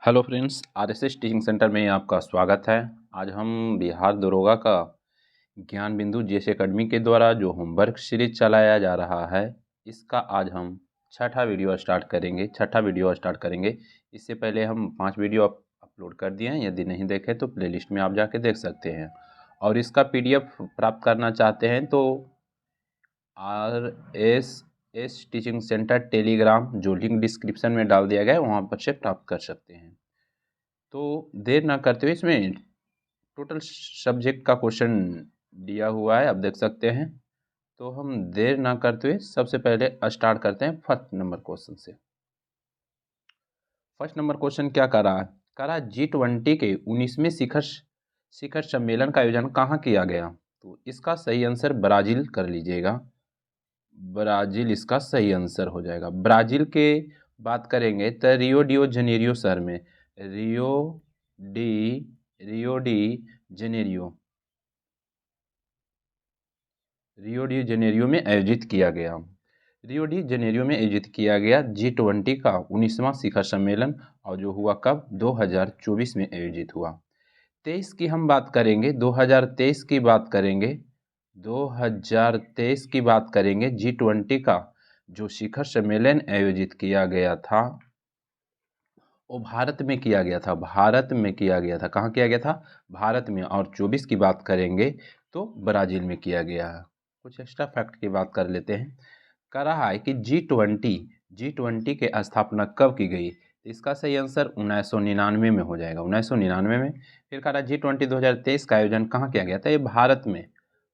Hello friends, RSS teaching centre में आपका स्वागत है। आज हम बिहार दरोगा का ज्ञान बिंदु जीएस एकेडमी के द्वारा जो होमवर्क सीरीज चलाया जा रहा है, इसका आज हम छठा वीडियो स्टार्ट करेंगे। इससे पहले हम 5 वीडियो अपलोड कर दिए हैं। यदि नहीं देखे तो प्लेलिस्ट में आप जाके देख सकते हैं। और इसका पीडीएफ प्राप्त करना चाहते हैं तो आरएसएस टीचिंग सेंटर टेलीग्राम जो लिंक डिस्क्रिप्शन में डाल दिया गया है, वहाँ पर से प्राप्त कर सकते हैं। तो देर ना करते हुए इसमें टोटल सब्जेक्ट का क्वेश्चन दिया हुआ है, आप देख सकते हैं। तो हम देर ना करते हुए सबसे पहले स्टार्ट करते हैं फर्स्ट नंबर क्वेश्चन से। फर्स्ट नंबर क्वेश्चन क्या कर रहा है? कह रहा है G20 के 19वें शिखर सम्मेलन का आयोजन कहाँ किया गया? तो इसका सही आंसर ब्राज़ील कर लीजिएगा। ब्राज़ील इसका सही आंसर हो जाएगा। ब्राज़ील के बात करेंगे तो रियो डी जेनेरियो में आयोजित किया गया G20 का 19वां शिखर सम्मेलन, और जो हुआ कब? 2024 में आयोजित हुआ। 23 की हम बात करेंगे, 2023 की बात करेंगे। G20 का जो शिखर सम्मेलन आयोजित किया गया था वो भारत में किया गया था। कहाँ किया गया था? भारत में। और 24 की बात करेंगे तो ब्राज़ील में किया गया है। कुछ एक्स्ट्रा फैक्ट की बात कर लेते हैं। कह रहा है कि G20 के स्थापना कब की गई? इसका सही आंसर 1999 में हो जाएगा, 1999 में। फिर कह रहा है G20 2023 का आयोजन कहाँ किया गया था? ये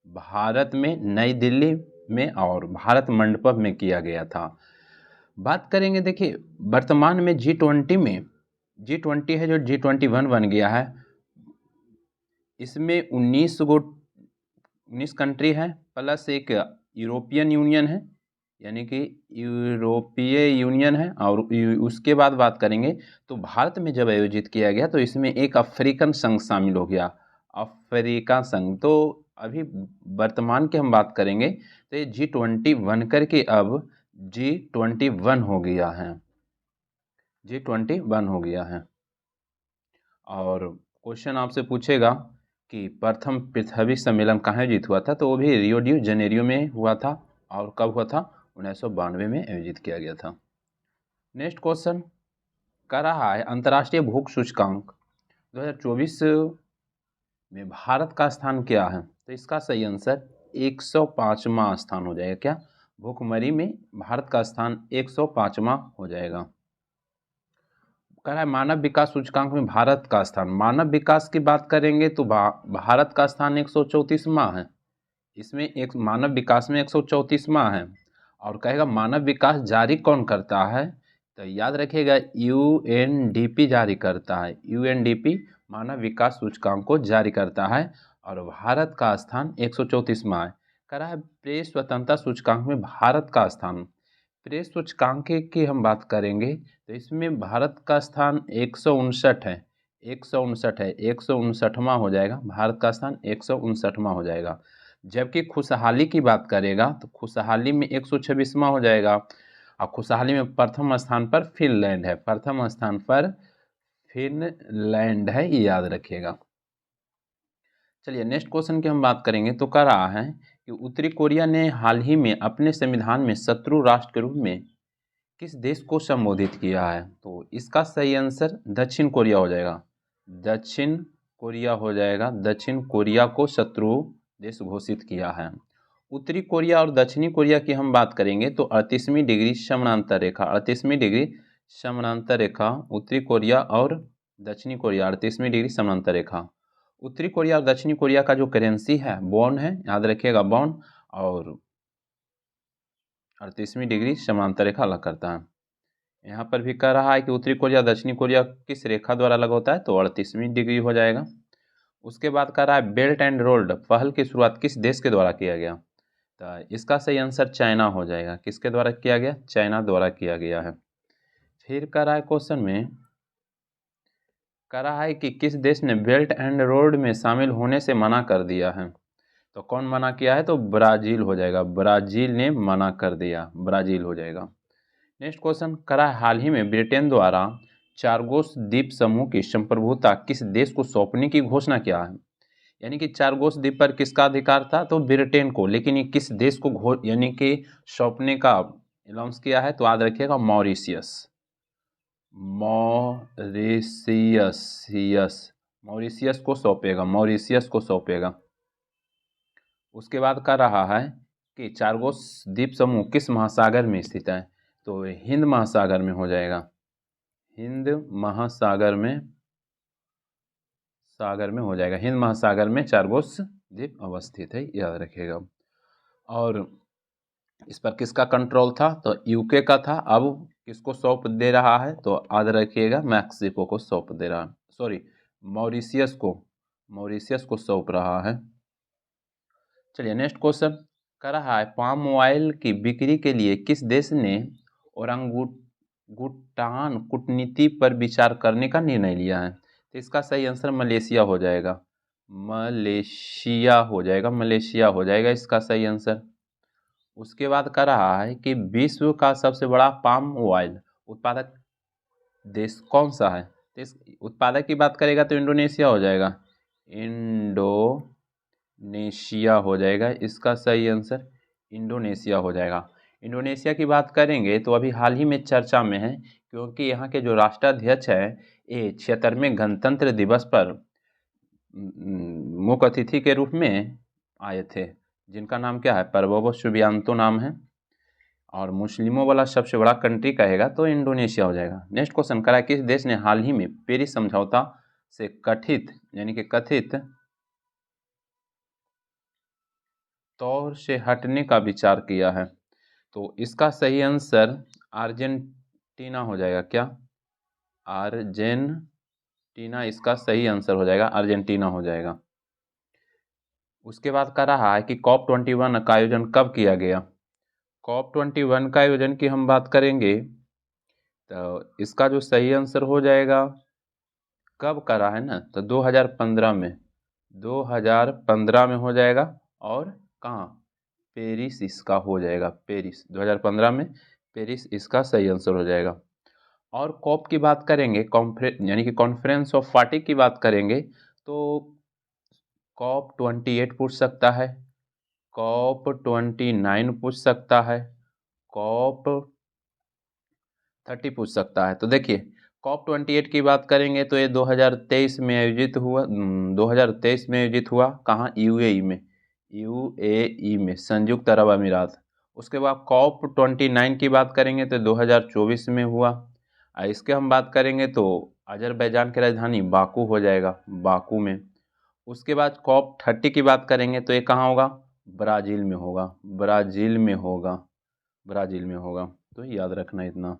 भारत में नई दिल्ली में और भारत मंडपम में किया गया था। बात करेंगे, देखिए वर्तमान में G20 है जो G21 बन गया है। इसमें 19 कंट्री है प्लस एक यूरोपियन यूनियन है, यानी कि यूरोपीय यूनियन है। और उसके बाद बात करेंगे तो भारत में जब आयोजित किया गया तो इसमें एक अफ्रीकन संघ शामिल हो गया, अफ्रीका संघ। तो अभी वर्तमान की हम बात करेंगे तो ये G20 बन करके अब G21 हो गया है। और क्वेश्चन आपसे पूछेगा कि प्रथम पृथ्वी सम्मेलन कहाँ आयोजित हुआ था? तो वो भी रियो डी जेनेरियो में हुआ था। और कब हुआ था? 1992 में आयोजित किया गया था। नेक्स्ट क्वेश्चन कह रहा है अंतर्राष्ट्रीय भूख सूचकांक 2024 में भारत का स्थान क्या है? तो इसका सही आंसर 105वां स्थान हो जाएगा। क्या? भूखमरी में भारत का स्थान 105वां हो जाएगा। कह रहा है मानव विकास सूचकांक में भारत का स्थान। मानव विकास की बात करेंगे तो भारत का स्थान 134वां है। इसमें एक मानव विकास में 134वां है। और कहेगा मानव विकास जारी कौन करता है? तो याद रखिएगा UNDP जारी करता है। UNDP मानव विकास सूचकांक को जारी करता है और भारत का स्थान 134वां है। कह रहा है प्रेस स्वतंत्रता सूचकांक में भारत का स्थान। प्रेस सूचकांक की हम बात करेंगे तो इसमें भारत का स्थान 159 है। 159वां हो जाएगा। भारत का स्थान 159वां हो जाएगा। जबकि खुशहाली की बात करेगा तो खुशहाली में 126वां हो जाएगा। और खुशहाली में प्रथम स्थान पर फिनलैंड है, ये याद रखिएगा। चलिए नेक्स्ट क्वेश्चन की हम बात करेंगे तो कह रहा है कि उत्तरी कोरिया ने हाल ही में अपने संविधान में शत्रु राष्ट्र के रूप में किस देश को संबोधित किया है? तो इसका सही आंसर दक्षिण कोरिया हो जाएगा। दक्षिण कोरिया को शत्रु देश घोषित किया है। उत्तरी कोरिया और दक्षिणी कोरिया की हम बात करेंगे तो 38वीं डिग्री समानांतर रेखा उत्तरी कोरिया और दक्षिणी कोरिया, 38वीं डिग्री समानांतर रेखा। उत्तरी कोरिया और दक्षिणी कोरिया का जो करेंसी है वॉन है, याद रखिएगा वॉन। और 38वीं डिग्री समानांतर रेखा अलग करता है। यहाँ पर भी कह रहा है कि उत्तरी कोरिया दक्षिणी कोरिया किस रेखा द्वारा अलग होता है? तो 38वीं डिग्री हो जाएगा। उसके बाद कह रहा है बेल्ट एंड रोड पहल की शुरुआत किस देश के द्वारा किया गया? तो इसका सही आंसर चाइना हो जाएगा। किसके द्वारा किया गया? चाइना द्वारा किया गया है। फिर कह रहा है क्वेश्चन में कह रहा है कि किस देश ने बेल्ट एंड रोड में शामिल होने से मना कर दिया है? तो कौन मना किया है? तो ब्राज़ील हो जाएगा। ब्राज़ील ने मना कर दिया, ब्राज़ील हो जाएगा। नेक्स्ट क्वेश्चन कह रहा है हाल ही में ब्रिटेन द्वारा चारगोस द्वीप समूह की संप्रभुता किस देश को सौंपने की घोषणा किया है? यानी कि चारगोस द्वीप पर किसका अधिकार था? तो ब्रिटेन को। लेकिन ये किस देश को यानी कि सौंपने का अनाउंस किया है? तो याद रखिएगा मॉरिशियस। मॉरिशियस को सौंपेगा, मॉरिशियस को सौंपेगा। उसके बाद कह रहा है कि चारगोस द्वीप समूह किस महासागर में स्थित है? तो हिंद महासागर में हो जाएगा, हिंद महासागर में हो जाएगा। हिंद महासागर में चारगोस द्वीप अवस्थित है, याद रखिएगा। और इस पर किसका कंट्रोल था? तो यूके का था। अब किसको सौंप दे रहा है? तो याद रखिएगा मैक्सिको को सौंप दे रहा है, सॉरी मॉरिशियस को सौंप रहा है। चलिए नेक्स्ट क्वेश्चन कर रहा है, पाम ऑयल की बिक्री के लिए किस देश ने ओरंगुटान कूटनीति पर विचार करने का निर्णय लिया है? तो इसका सही आंसर मलेशिया हो जाएगा, मलेशिया हो जाएगा इसका सही आंसर। उसके बाद कह रहा है कि विश्व का सबसे बड़ा पाम ऑयल उत्पादक देश कौन सा है? तो इस उत्पादक की बात करेगा तो इंडोनेशिया हो जाएगा, इंडोनेशिया हो जाएगा इसका सही आंसर, इंडोनेशिया हो जाएगा। इंडोनेशिया की बात करेंगे तो अभी हाल ही में चर्चा में है, क्योंकि यहाँ के जो राष्ट्राध्यक्ष हैं ये 76वें गणतंत्र दिवस पर मुख्य अतिथि के रूप में आए थे, जिनका नाम क्या है? प्रबोवो सुबियांतो नाम है। और मुस्लिमों वाला सबसे बड़ा कंट्री कहेगा तो इंडोनेशिया हो जाएगा। नेक्स्ट क्वेश्चन करा, किस देश ने हाल ही में पेरिस समझौता से कथित तौर से हटने का विचार किया है? तो इसका सही आंसर अर्जेंटीना हो जाएगा। क्या? अर्जेंटीना इसका सही आंसर हो जाएगा, अर्जेंटीना हो जाएगा। उसके बाद कह रहा है कि COP21 का आयोजन कब किया गया? COP21 का आयोजन की हम बात करेंगे तो इसका जो सही आंसर हो जाएगा, कब करा है ना, तो 2015 में हो जाएगा। और कहाँ? पेरिस इसका हो जाएगा, पेरिस 2015 में पेरिस इसका सही आंसर हो जाएगा। और कॉप की बात करेंगे, यानी कि कॉन्फ्रेंस ऑफ पार्टी की बात करेंगे तो COP28 पूछ सकता है, COP29 पूछ सकता है, COP30 पूछ सकता है। तो देखिए COP28 की बात करेंगे तो ये 2023 में आयोजित हुआ, कहाँ? यूएई में, संयुक्त अरब अमीरात। उसके बाद COP29 की बात करेंगे तो 2024 में हुआ। इसके हम बात करेंगे तो अजरबैजान की राजधानी बाकू हो जाएगा, बाकू में। उसके बाद COP30 की बात करेंगे तो ये कहाँ होगा? ब्राज़ील में होगा, तो याद रखना इतना।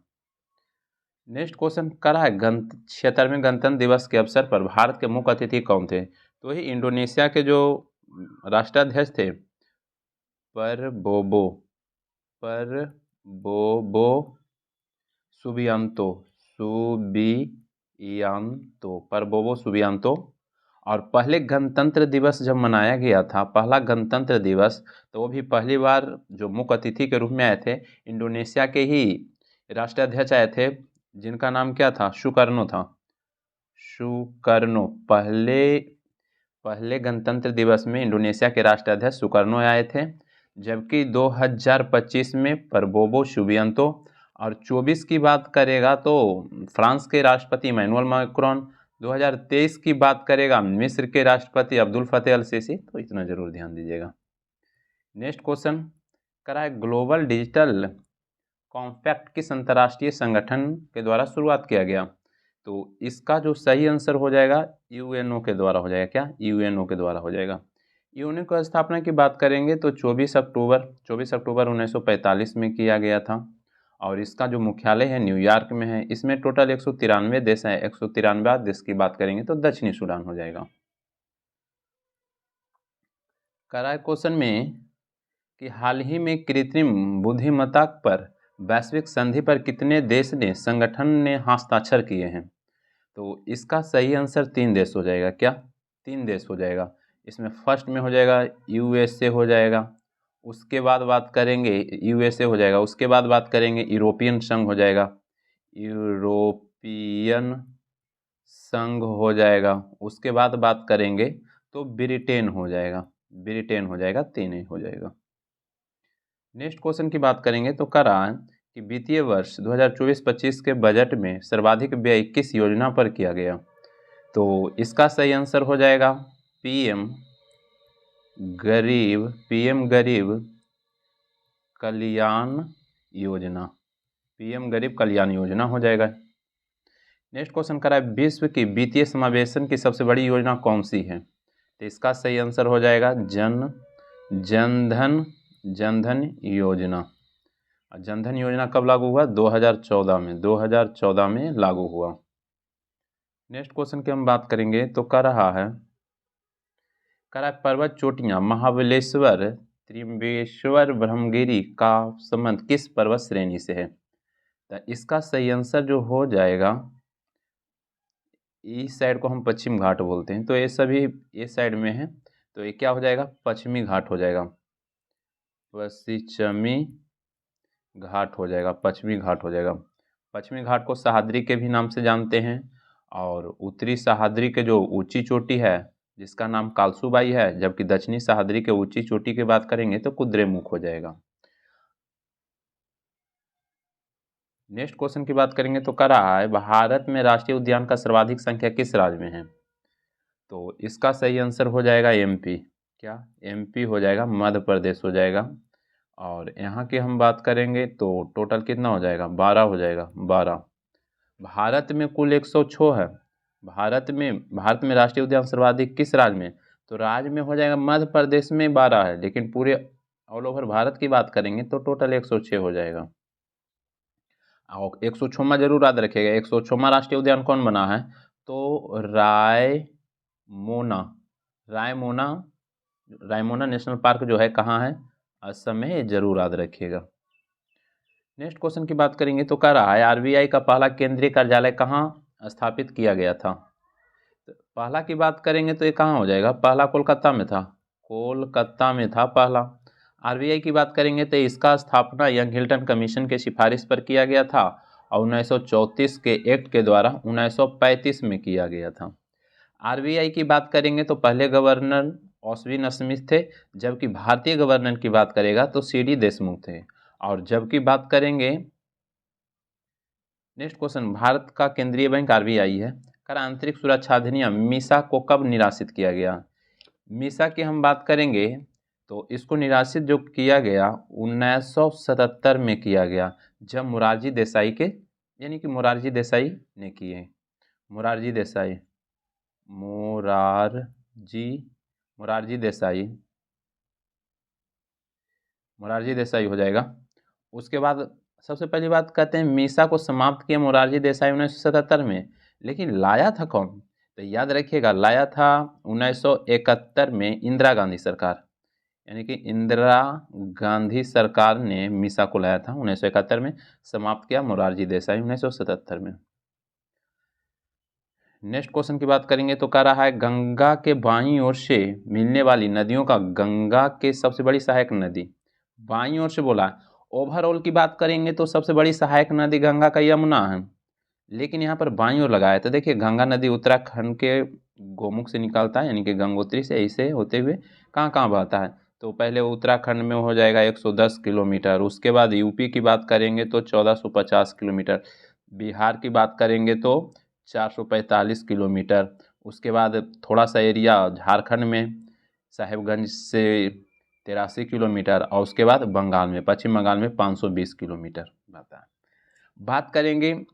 नेक्स्ट क्वेश्चन करा है, 76वें गणतंत्र दिवस के अवसर पर भारत के मुख्य अतिथि कौन थे? तो ही इंडोनेशिया के जो राष्ट्राध्यक्ष थे प्रबोवो सुबियांतो। और पहले गणतंत्र दिवस जब मनाया गया था, पहला गणतंत्र दिवस, तो वो भी पहली बार जो मुख्य अतिथि के रूप में आए थे इंडोनेशिया के ही राष्ट्राध्यक्ष आए थे, जिनका नाम क्या था? सुकर्नो था, सुकर्नो। पहले गणतंत्र दिवस में इंडोनेशिया के राष्ट्राध्यक्ष सुकर्नो आए थे, जबकि 2025 में प्रबोवो सुबियांतो। और 24 की बात करेगा तो फ्रांस के राष्ट्रपति इमैनुअल मैक्रोन, 2023 की बात करेगा मिस्र के राष्ट्रपति अब्दुल फतेह अल सीसी। तो इतना जरूर ध्यान दीजिएगा। नेक्स्ट क्वेश्चन करा है, ग्लोबल डिजिटल कॉम्पैक्ट किस अंतर्राष्ट्रीय संगठन के द्वारा शुरुआत किया गया? तो इसका जो सही आंसर हो जाएगा यूएनओ के द्वारा हो जाएगा। क्या? यूएनओ के द्वारा हो जाएगा। यूएनओ की स्थापना की बात करेंगे तो 24 अक्टूबर 1945 में किया गया था। और इसका जो मुख्यालय है न्यूयॉर्क में है। इसमें टोटल 193 देश हैं, 193 देश की बात करेंगे तो दक्षिणी सूडान हो जाएगा। कराए क्वेश्चन में कि हाल ही में कृत्रिम बुद्धिमत्ता पर वैश्विक संधि पर कितने देश ने संगठन ने हस्ताक्षर किए हैं? तो इसका सही आंसर 3 देश हो जाएगा। क्या? 3 देश हो जाएगा। इसमें फर्स्ट में हो जाएगा यूएसए हो जाएगा, उसके बाद बात करेंगे यूएसए हो जाएगा, उसके बाद बात करेंगे यूरोपियन संघ हो जाएगा, यूरोपियन यूरोपियन संघ हो जाएगा। उसके बाद बात करेंगे तो ब्रिटेन हो जाएगा, ब्रिटेन हो जाएगा, 3 ही हो जाएगा। नेक्स्ट क्वेश्चन की बात करेंगे तो कह रहा है कि वित्तीय वर्ष 2024-25 के बजट में सर्वाधिक व्यय किस योजना पर किया गया। तो इसका सही आंसर हो जाएगा पीएम गरीब कल्याण योजना, पीएम गरीब कल्याण योजना हो जाएगा। नेक्स्ट क्वेश्चन कर रहा है विश्व की वित्तीय समावेशन की सबसे बड़ी योजना कौन सी है। तो इसका सही आंसर हो जाएगा जनधन योजना। जनधन योजना कब लागू हुआ, 2014 में, 2014 में लागू हुआ। नेक्स्ट क्वेश्चन की हम बात करेंगे तो कह रहा है पर्वत चोटियां महाबलेश्वर, त्रिम्बेश्वर, ब्रह्मगिरी का संबंध किस पर्वत श्रेणी से है। तो इसका सही आंसर जो हो जाएगा, इस साइड को हम पश्चिम घाट बोलते हैं, तो ये सभी इस साइड में है, तो ये क्या हो जाएगा, पश्चिमी घाट हो जाएगा, पश्चिमी घाट हो जाएगा, पश्चिमी घाट हो जाएगा। पश्चिमी घाट को सह्याद्री के भी नाम से जानते हैं, और उत्तरी सह्याद्री के जो ऊंची चोटी है जिसका नाम कालसूबाई है, जबकि दक्षिणी सह्याद्री के ऊंची चोटी की बात करेंगे तो कुद्रेमुख हो जाएगा। नेक्स्ट क्वेश्चन की बात करेंगे तो कह रहा है भारत में राष्ट्रीय उद्यान का सर्वाधिक संख्या किस राज्य में है। तो इसका सही आंसर हो जाएगा एमपी, क्या एमपी हो जाएगा, मध्य प्रदेश हो जाएगा। और यहाँ की हम बात करेंगे तो टोटल कितना हो जाएगा, 12 हो जाएगा, 12। भारत में कुल 106 है। भारत में राष्ट्रीय उद्यान सर्वाधिक किस राज्य में, तो राज्य में हो जाएगा मध्य प्रदेश में 12 है, लेकिन पूरे ऑल ओवर भारत की बात करेंगे तो टोटल 106 हो जाएगा। और 106वां जरूर याद रखिएगा, 106वां राष्ट्रीय उद्यान कौन बना है, तो रायमोना नेशनल पार्क जो है कहाँ है, असम में, ये जरूर याद रखिएगा। नेक्स्ट क्वेश्चन की बात करेंगे तो कह रहा है आरबीआई का पहला केंद्रीय कार्यालय कहाँ स्थापित किया गया था। तो पहला की बात करेंगे तो ये कहाँ हो जाएगा, पहला कोलकाता में था, कोलकाता में था पहला। आरबीआई की बात करेंगे तो इसका स्थापना यंग हिल्टन कमीशन के सिफारिश पर किया गया था, और 1934 के एक्ट के द्वारा 1935 में किया गया था। आरबीआई की बात करेंगे तो पहले गवर्नर ऑस्विन स्मिथ थे, जबकि भारतीय गवर्नर की बात करेगा तो सीडी देशमुख थे। और जबकि बात करेंगे नेक्स्ट क्वेश्चन, भारत का केंद्रीय बैंक आरबीआई है। कर आंतरिक सुरक्षा अधिनियम मीसा को कब निराशित किया गया। मीसा की हम बात करेंगे तो इसको निराशित जो किया गया 1977 में किया गया, जब मोरारजी देसाई के, यानी कि मोरारजी देसाई ने किए, मोरारजी देसाई हो जाएगा। उसके बाद सबसे पहली बात कहते हैं मीसा को समाप्त किया मोरारजी देसाई 1977 में, लेकिन लाया था कौन, तो याद रखिएगा लाया था 1971 में इंदिरा गांधी सरकार, यानी कि इंदिरा गांधी सरकार ने मीसा को लाया था 1971 में, समाप्त किया मोरारजी देसाई 1977 में। नेक्स्ट क्वेश्चन की बात करेंगे तो कह रहा है गंगा के बाईं ओर से मिलने वाली नदियों का, गंगा के सबसे बड़ी सहायक नदी, बाईं ओर से बोला, ओवरऑल की बात करेंगे तो सबसे बड़ी सहायक नदी गंगा का यमुना है, लेकिन यहाँ पर बाईं ओर लगाया तो देखिए गंगा नदी उत्तराखंड के गोमुख से निकलता है, यानी कि गंगोत्री से ऐसे होते हुए कहाँ कहाँ बहता है, तो पहले उत्तराखंड में हो जाएगा 110 किलोमीटर, उसके बाद यूपी की बात करेंगे तो 1450 किलोमीटर, बिहार की बात करेंगे तो 445 किलोमीटर, उसके बाद थोड़ा सा एरिया झारखंड में साहेबगंज से 83 किलोमीटर, और उसके बाद बंगाल में, पश्चिम बंगाल में 520 किलोमीटर बहता है। बात करेंगे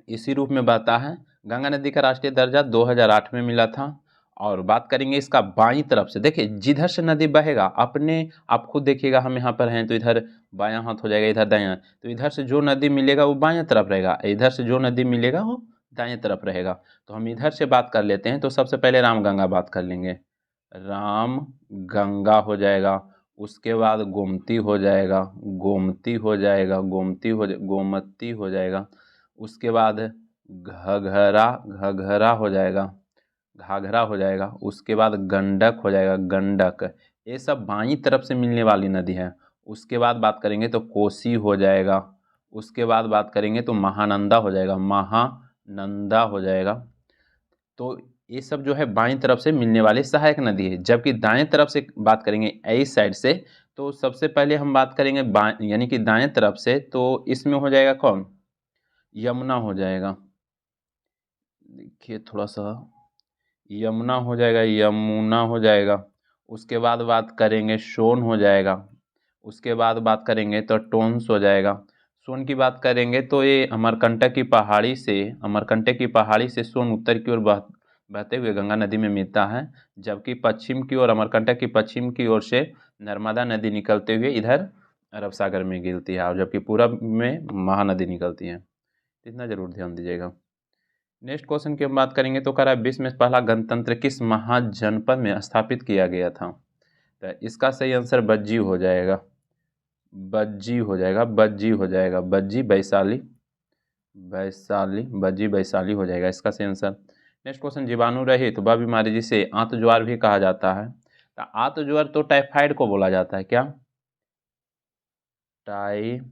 इसी रूप में बहता है, गंगा नदी का राष्ट्रीय दर्जा 2008 में मिला था। और बात करेंगे इसका बाईं तरफ से, देखिए जिधर से नदी बहेगा अपने आप खुद देखिएगा, हम यहाँ पर हैं तो इधर बायां हाथ हो जाएगा, इधर दायां, तो इधर से जो नदी मिलेगा वो बायां तरफ रहेगा, इधर से जो नदी मिलेगा वो दाएं तरफ रहेगा। तो हम इधर से बात कर लेते हैं, तो सबसे पहले रामगंगा बात कर लेंगे, राम गंगा हो जाएगा, उसके बाद गोमती हो जाएगा, गोमती हो उसके बाद घघरा हो जाएगा, उसके बाद गंडक हो जाएगा, गंडक, ये सब बाईं तरफ से मिलने वाली नदी है। उसके बाद बात करेंगे तो कोसी हो जाएगा, उसके बाद बात करेंगे तो महानंदा हो जाएगा, महानंदा हो जाएगा। तो ये सब जो है बाईं तरफ से मिलने वाली सहायक नदी है। जबकि दाएं तरफ से बात करेंगे इस साइड से, तो सबसे पहले हम बात करेंगे यानी कि दाएं तरफ से, तो इसमें हो जाएगा कौन, यमुना हो जाएगा। देखिए थोड़ा सा, यमुना हो जाएगा, यमुना हो जाएगा। उसके बाद बात करेंगे सोन हो जाएगा। उसके बाद बात करेंगे तो टोन्स हो जाएगा। सोन की बात करेंगे तो ये अमरकंटक की पहाड़ी से, अमरकंटक की पहाड़ी से सोन उत्तर की ओर बहते हुए गंगा नदी में मिलता है। जबकि पश्चिम की ओर, अमरकंटक की पश्चिम की ओर से नर्मदा नदी निकलते हुए इधर अरब सागर में गिरती है, और जबकि पूरब में महानदी निकलती है। इतना जरूर ध्यान दीजिएगा। नेक्स्ट क्वेश्चन की हम बात करेंगे तो कह रहा है विश्व में पहला गणतंत्र किस महाजनपद में स्थापित किया गया था। तो इसका सही आंसर बज्जी हो जाएगा, बज्जी हो जाएगा, बज्जी हो जाएगा, बज्जी वैशाली, वैशाली, बज्जी वैशाली हो जाएगा इसका सही आंसर। नेक्स्ट क्वेश्चन, जीवाणु रहित वह बीमारी जिसे आंत ज्वार भी कहा जाता है। तो आंत ज्वार तो टाइफाइड को बोला जाता है, क्या, टाइफाइड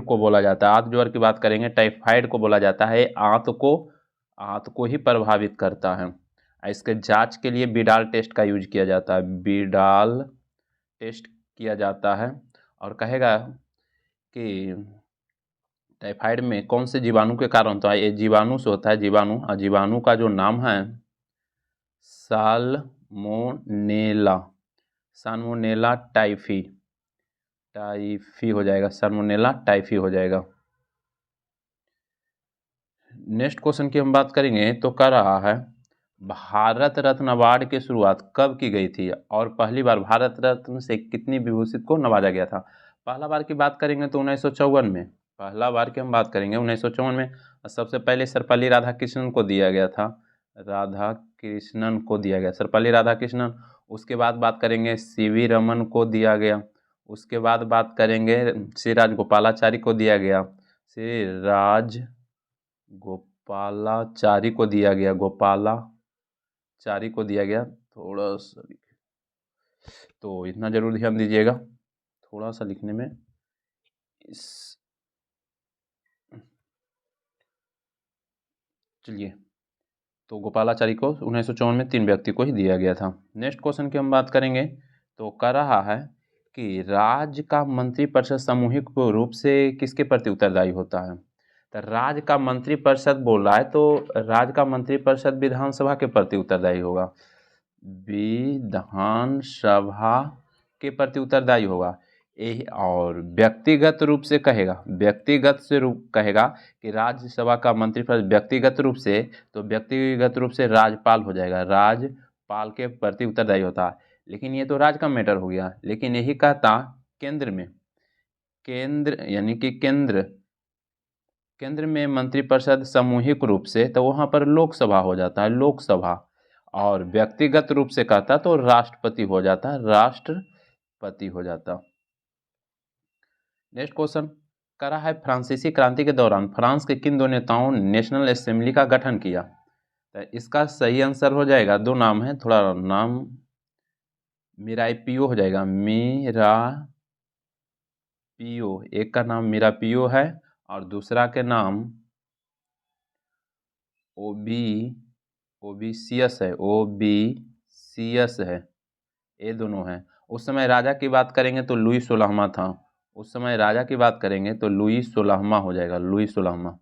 को बोला जाता है। आंत ज्वार की बात करेंगे, टाइफाइड को बोला जाता है। आंत को ही प्रभावित करता है। इसके जांच के लिए बिडाल टेस्ट का यूज किया जाता है, बिडाल टेस्ट किया जाता है। और कहेगा कि टाइफाइड में कौन से जीवाणु के कारण होता है। ये जीवाणु से होता है, जीवाणु, और जीवाणु का जो नाम है साल्मोनेला, साल्मोनेला टाइफी, टाइफी हो जाएगा, साल्मोनेला टाइफी हो जाएगा। नेक्स्ट क्वेश्चन की हम बात करेंगे तो कह रहा है भारत रत्न अवार्ड की शुरुआत कब की गई थी, और पहली बार भारत रत्न से कितनी विभूषित को नवाजा गया था। पहला बार की बात करेंगे तो 1954 में, पहला बार की हम बात करेंगे 1954 में। सबसे पहले सर्वपल्ली राधाकृष्णन को दिया गया था, राधा कृष्णन को दिया गया, सर्वपल्ली राधाकृष्णन। उसके बाद बात करेंगे सीवी रमन को दिया गया। उसके बाद बात करेंगे श्री राजगोपालाचारी को दिया गया, श्री राज गोपालाचारी को दिया गया, गोपालाचारी को दिया गया। थोड़ा सा तो इतना जरूर ध्यान दीजिएगा, थोड़ा सा लिखने में इस, चलिए, तो गोपालाचारी को 1954 में 3 व्यक्ति को ही दिया गया था। नेक्स्ट क्वेश्चन की हम बात करेंगे तो कह रहा है कि राज्य का मंत्रिपरिषद सामूहिक रूप से किसके प्रति उत्तरदायी होता है। तो राज्य का मंत्रिपरिषद बोल रहा है, तो राज्य का मंत्रिपरिषद विधानसभा के प्रति उत्तरदायी होगा, विधानसभा के प्रति उत्तरदायी होगा। और व्यक्तिगत रूप से कहेगा, व्यक्तिगत से रूप कहेगा कि राज्यसभा का मंत्रिपरिषद व्यक्तिगत रूप से, तो व्यक्तिगत रूप से राज्यपाल हो जाएगा, राज्यपाल के प्रति उत्तरदायी होता है। लेकिन ये तो राज्य का मैटर हो गया, लेकिन यही कहता केंद्र में, केंद्र यानी कि केंद्र में मंत्रिपरिषद सामूहिक रूप से, तो वहाँ पर लोकसभा हो जाता है, लोकसभा। और व्यक्तिगत रूप से कहता तो राष्ट्रपति हो जाता, राष्ट्रपति हो जाता। नेक्स्ट क्वेश्चन कह रहा है फ्रांसीसी क्रांति के दौरान फ्रांस के किन दो नेताओं ने नेशनल असेंबली का गठन किया। तो इसका सही आंसर हो जाएगा, दो नाम है, थोड़ा नाम मिरापियो हो जाएगा, मिरापियो, एक का नाम मिरापियो है और दूसरा के नाम ओबीसियस है, ओबीसियस है, ये दोनों हैं। उस समय राजा की बात करेंगे तो लुई 16वां था, उस समय राजा की बात करेंगे तो लुई 16वां हो जाएगा, लुई 16वां।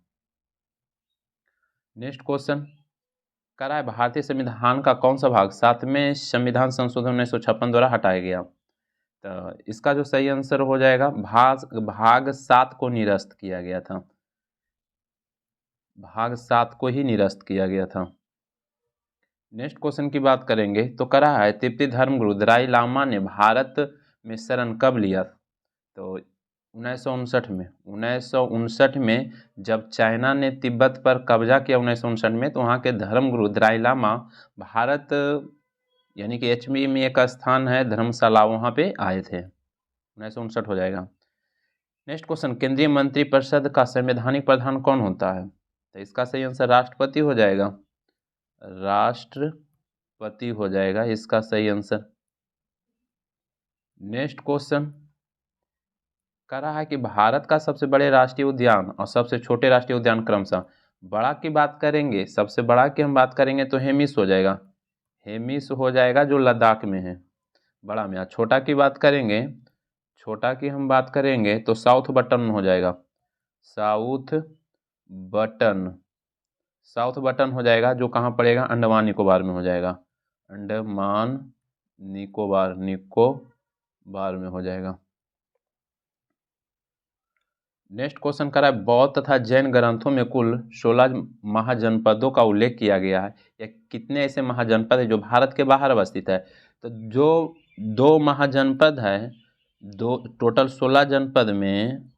नेक्स्ट क्वेश्चन कह रहा है भारतीय संविधान का कौन सा भाग 7वें संविधान संशोधन 1956 द्वारा हटाया गया। तो इसका जो सही आंसर हो जाएगा भाग 7 को निरस्त किया गया था, भाग 7 को ही निरस्त किया गया था। नेक्स्ट क्वेश्चन की बात करेंगे तो कह रहा है तिब्बती धर्मगुरु दलाई लामा ने भारत में शरण कब लिया। तो 1959 में, 1959 में जब चाइना ने तिब्बत पर कब्जा किया 1959 में, तो वहाँ के धर्मगुरु दलाई लामा भारत यानी कि एचमी में एक स्थान है धर्मशाला, वहाँ पे आए थे, 1959 हो जाएगा। नेक्स्ट क्वेश्चन केंद्रीय मंत्रिपरिषद का संवैधानिक प्रधान कौन होता है। तो इसका सही आंसर राष्ट्रपति हो जाएगा, राष्ट्रपति हो जाएगा इसका सही आंसर। नेक्स्ट क्वेश्चन कह रहा है कि भारत का सबसे बड़े राष्ट्रीय उद्यान और सबसे छोटे राष्ट्रीय उद्यान क्रमशः। बड़ा की बात करेंगे, सबसे बड़ा की हम बात करेंगे तो हेमिस हो जाएगा, हेमिस हो जाएगा जो लद्दाख में है, बड़ा में। छोटा की बात करेंगे, छोटा की हम बात करेंगे तो साउथ बटन हो जाएगा, साउथ बटन, साउथ बटन हो जाएगा जो कहाँ पड़ेगा, अंडमान निकोबार में हो जाएगा, अंडमान निकोबार, निकोबार में हो जाएगा। नेक्स्ट क्वेश्चन करा है, बौद्ध तथा जैन ग्रंथों में कुल 16 महाजनपदों का उल्लेख किया गया है। या कितने ऐसे महाजनपद है जो भारत के बाहर अवस्थित है? तो जो 2 महाजनपद है, दो टोटल 16 जनपद में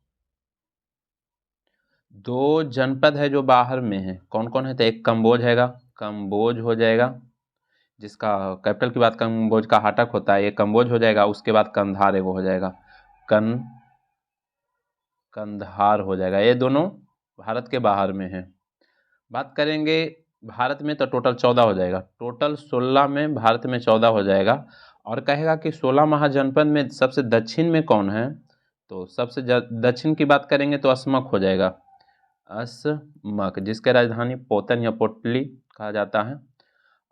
2 जनपद है जो बाहर में है। कौन कौन है? तो एक कम्बोज हैगा, कम्बोज हो जाएगा, जिसका कैपिटल की बात कम्बोज का हाटक होता है, ये कम्बोज हो जाएगा। उसके बाद कंधार एगो हो जाएगा, कंधार हो जाएगा। ये दोनों भारत के बाहर में है। बात करेंगे भारत में तो टोटल 14 हो जाएगा, टोटल 16 में भारत में 14 हो जाएगा। और कहेगा कि 16 महाजनपद में सबसे दक्षिण में कौन है? तो सबसे दक्षिण की बात करेंगे तो असमक हो जाएगा, असमक, जिसके राजधानी पोतन या पोटली कहा जाता है।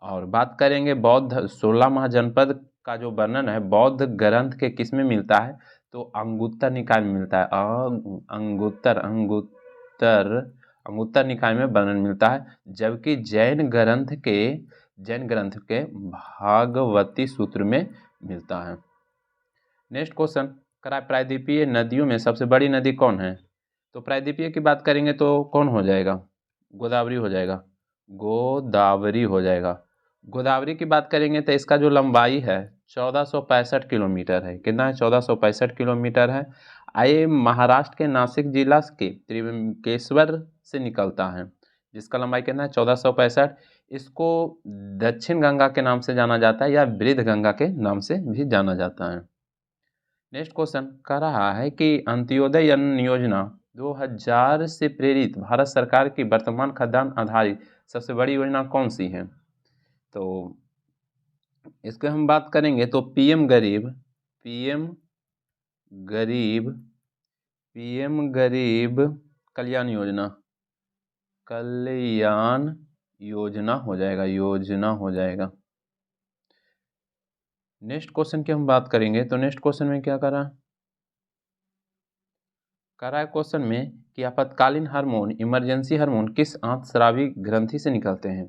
और बात करेंगे बौद्ध 16 महाजनपद का जो वर्णन है बौद्ध ग्रंथ के किस में मिलता है? तो अंगुत्तर निकाय में मिलता है, अंगुत्तर निकाय में वर्णन मिलता है। जबकि जैन ग्रंथ के भागवती सूत्र में मिलता है। नेक्स्ट क्वेश्चन करा, प्रायद्वीपीय नदियों में सबसे बड़ी नदी कौन है? तो प्रायद्वीपीय की बात करेंगे तो कौन हो जाएगा? गोदावरी हो जाएगा, गोदावरी हो जाएगा। गोदावरी की बात करेंगे तो इसका जो लंबाई है 1465 किलोमीटर है। कितना है? 1465 किलोमीटर है। ये महाराष्ट्र के नासिक जिला के त्रिवेंकेश्वर से निकलता है, जिसका लंबाई कितना है? 1465। इसको दक्षिण गंगा के नाम से जाना जाता है या वृद्ध गंगा के नाम से भी जाना जाता है। नेक्स्ट क्वेश्चन कह रहा है कि अंत्योदय अन्न योजना 2000 से प्रेरित भारत सरकार की वर्तमान खाद्यान्न आधारित सबसे बड़ी योजना कौन सी है? तो इसके हम बात करेंगे तो पीएम गरीब कल्याण योजना हो जाएगा, नेक्स्ट क्वेश्चन की हम बात करेंगे तो नेक्स्ट क्वेश्चन में क्या करा है क्वेश्चन में कि आपातकालीन हार्मोन, इमरजेंसी हार्मोन किस अंतस्रावी ग्रंथि से निकलते हैं?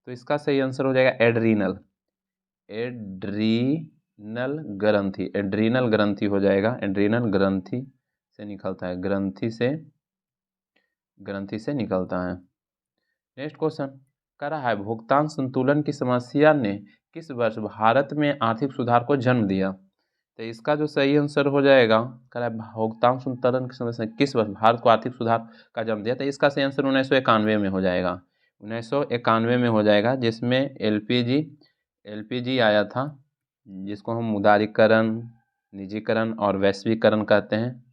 तो इसका सही आंसर हो जाएगा एड्रीनल ग्रंथि हो जाएगा, एड्रीनल ग्रंथि से निकलता है, ग्रंथि से निकलता है। नेक्स्ट क्वेश्चन कह रहा है, भुगतान संतुलन की समस्या ने किस वर्ष भारत में आर्थिक सुधार को जन्म दिया? तो इसका जो सही आंसर हो जाएगा, कह रहा है भुगतान संतुलन की समस्या किस वर्ष भारत को आर्थिक सुधार का जन्म दिया? तो इसका सही आंसर 1991 में हो जाएगा, 1991 में हो जाएगा, जिसमें एलपीजी आया था, जिसको हम उदारीकरण, निजीकरण और वैश्वीकरण कहते हैं।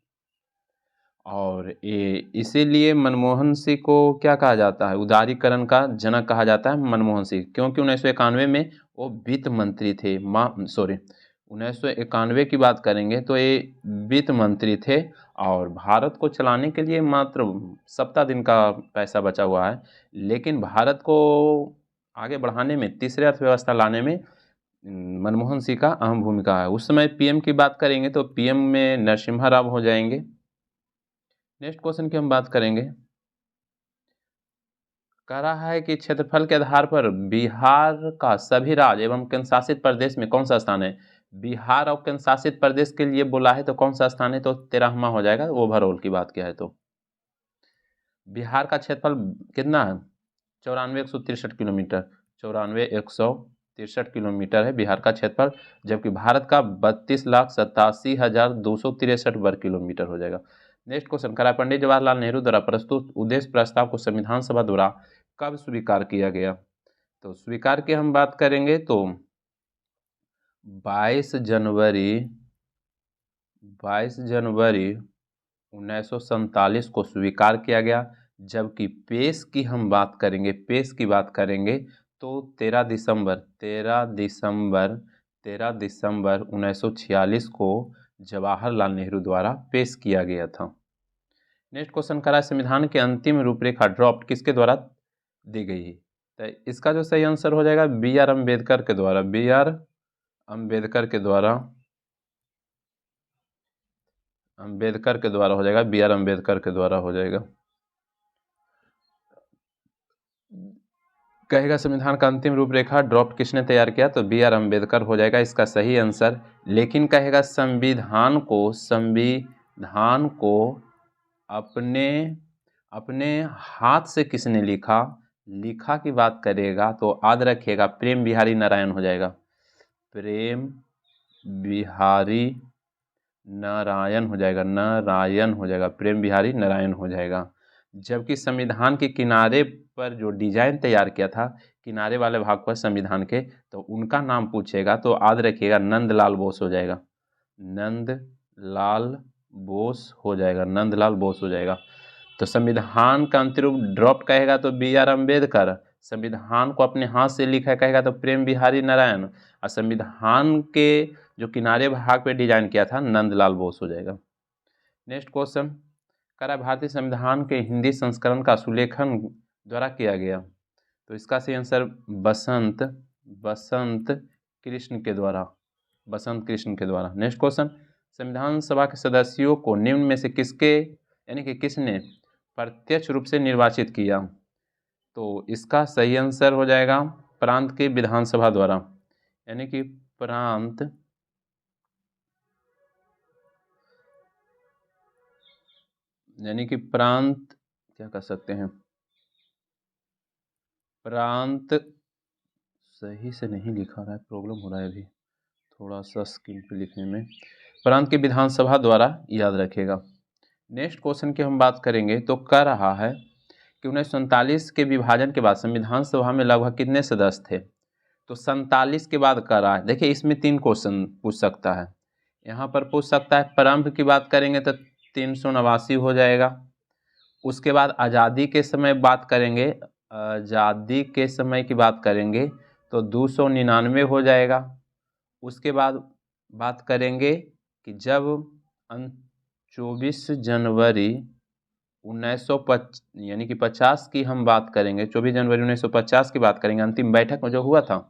और इसीलिए मनमोहन सिंह को क्या कहा जाता है? उदारीकरण का जनक कहा जाता है मनमोहन सिंह, क्योंकि 1991 में वो वित्त मंत्री थे। 1991 की बात करेंगे तो ये वित्त मंत्री थे और भारत को चलाने के लिए मात्र 70 दिन का पैसा बचा हुआ है। लेकिन भारत को आगे बढ़ाने में, तीसरे अर्थव्यवस्था लाने में मनमोहन सिंह का अहम भूमिका है। उस समय पीएम की बात करेंगे तो पीएम में नरसिम्हा राव हो जाएंगे। नेक्स्ट क्वेश्चन की हम बात करेंगे, कह रहा है कि क्षेत्रफल के आधार पर बिहार का सभी राज्य एवं केंद्र शासित प्रदेश में कौन सा स्थान है? बिहार और केंद्र शासित प्रदेश के लिए बोला है तो कौन सा स्थान है? तो 13वां हो जाएगा, ओवरऑल की बात किया है तो। बिहार का क्षेत्रफल कितना है? 94,163 किलोमीटर, 94,163 किलोमीटर है बिहार का क्षेत्रफल, जबकि भारत का 32,87,263 वर्ग किलोमीटर हो जाएगा। नेक्स्ट क्वेश्चन करा, पंडित जवाहरलाल नेहरू द्वारा प्रस्तुत उद्देश्य प्रस्ताव को संविधान सभा द्वारा कब स्वीकार किया गया? तो स्वीकार की हम बात करेंगे तो 22 जनवरी 1947 को स्वीकार किया गया। जबकि पेश की हम बात करेंगे, तो 13 दिसंबर 1946 को जवाहरलाल नेहरू द्वारा पेश किया गया था। नेक्स्ट क्वेश्चन करा संविधान के अंतिम रूपरेखा ड्राफ्ट किसके द्वारा दी गई है? तो इसका जो सही आंसर हो जाएगा बी आर अम्बेडकर के द्वारा, बी आर अम्बेडकर के द्वारा, अम्बेडकर के द्वारा हो जाएगा, बी आर अम्बेडकर के द्वारा हो जाएगा। कहेगा संविधान का अंतिम रूपरेखा ड्राफ्ट किसने तैयार किया? तो बी आर अम्बेडकर हो जाएगा इसका सही आंसर। लेकिन कहेगा संविधान को अपने अपने हाथ से किसने लिखा की बात करेगा तो याद रखिएगा प्रेम बिहारी नारायण हो जाएगा, प्रेम बिहारी नारायण हो जाएगा, नारायण हो जाएगा, प्रेम बिहारी नारायण हो जाएगा। जबकि संविधान के किनारे पर जो डिजाइन तैयार किया था, किनारे वाले भाग पर संविधान के, तो उनका नाम पूछेगा तो याद रखिएगा नंदलाल बोस हो जाएगा, नंदलाल बोस हो जाएगा, नंदलाल बोस हो जाएगा। तो संविधान का अंतिम ड्राफ्ट कहेगा तो बी आर अम्बेडकर, संविधान को अपने हाथ से लिखा कहेगा तो प्रेम बिहारी नारायण, और संविधान के जो किनारे भाग पे डिजाइन किया था नंदलाल बोस हो जाएगा। नेक्स्ट क्वेश्चन करा भारतीय संविधान के हिंदी संस्करण का सुलेखन द्वारा किया गया? तो इसका सही आंसर बसंत कृष्ण के द्वारा, बसंत कृष्ण के द्वारा। नेक्स्ट क्वेश्चन संविधान सभा के सदस्यों को निम्न में से किसने प्रत्यक्ष रूप से निर्वाचित किया? तो इसका सही आंसर हो जाएगा प्रांत के विधानसभा द्वारा, यानी कि प्रांत क्या कर सकते हैं, प्रांत सही से नहीं लिखा रहा है, प्रॉब्लम हो रहा है अभी थोड़ा सा स्क्रीन पे लिखने में, प्रांत की विधानसभा द्वारा याद रखेगा। नेक्स्ट क्वेश्चन की हम बात करेंगे तो कह रहा है कि 1947 के विभाजन के बाद संविधान सभा में लगभग कितने सदस्य थे? तो 47 के बाद कह रहा है, देखिए इसमें 3 क्वेश्चन पूछ सकता है, यहाँ पर पूछ सकता है प्रारंभ की बात करेंगे तो 389 हो जाएगा, उसके बाद आज़ादी के समय बात करेंगे, आज़ादी के समय की बात करेंगे तो 299 हो जाएगा, उसके बाद बात करेंगे कि जब 24 जनवरी 1950 यानी कि 50 की हम बात करेंगे, 24 जनवरी 1950 की बात करेंगे, अंतिम बैठक में जो हुआ था